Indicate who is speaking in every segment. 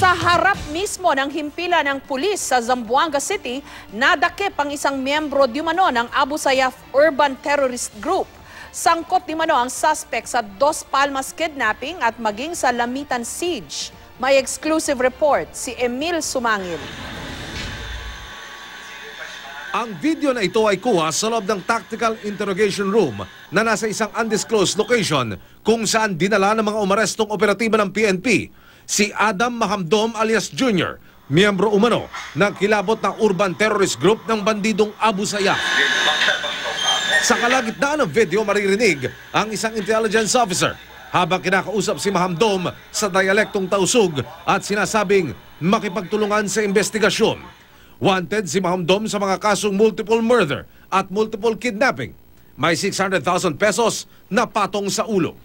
Speaker 1: Sa harap mismo ng himpilan ng pulis sa Zamboanga City, nadakip ang isang miyembro di umano ng Abu Sayyaf Urban Terrorist Group. Sangkot di umano ang suspect sa Dos Palmas kidnapping at maging sa Lamitan siege. May exclusive report si Emil Sumangil.
Speaker 2: Ang video na ito ay kuha sa loob ng tactical interrogation room na nasa isang undisclosed location kung saan dinala ng mga umarestong operatiba ng PNP si Adam Mahamdom alias Jr., miyembro umano ng kilabot ng Urban Terrorist Group ng bandidong Abu Sayyaf. Sa kalagitnaan ng video maririnig ang isang intelligence officer habang kinakausap si Mahamdom sa dialektong Tausug at sinasabing makipagtulungan sa investigasyon. Wanted si Mahamdom sa mga kasong multiple murder at multiple kidnapping. May 600,000 pesos na patong sa ulo.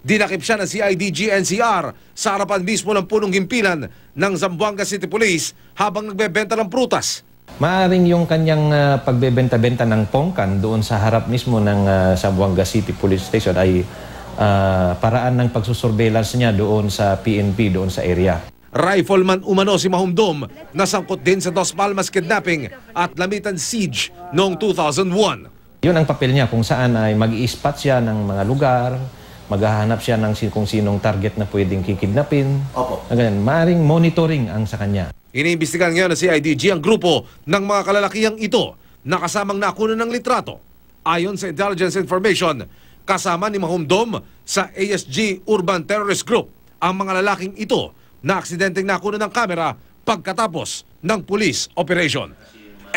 Speaker 2: Dinakip siya ng CIDG NCR sa harapan mismo ng punong himpilan ng Zamboanga City Police habang nagbebenta ng prutas.
Speaker 3: Maaring yung kanyang pagbebenta-benta ng pongkan doon sa harap mismo ng Zamboanga City Police Station ay paraan ng pagsusurveillance niya doon sa PNP, doon sa area.
Speaker 2: Rifleman umano si Mahamdom na sangkot din sa Dos Palmas kidnapping at Lamitan siege noong 2001.
Speaker 3: Yun ang papel niya kung saan ay mag-i-spot siya ng mga lugar, maghahanap siya ng kung sinong target na pwedeng kikidnapin. Opo. Ganyan, maaring monitoring ang sa kanya.
Speaker 2: Iniimbestigahan ngayon ng CIDG ang grupo ng mga kalalakihang ito na kasamang nakunan ng litrato. Ayon sa intelligence information, kasama ni Mahamdom sa ASG Urban Terrorist Group ang mga lalaking ito na aksidenteng nakunan ng kamera pagkatapos ng police operation.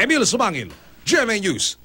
Speaker 2: Emil Sumangil, GMA News.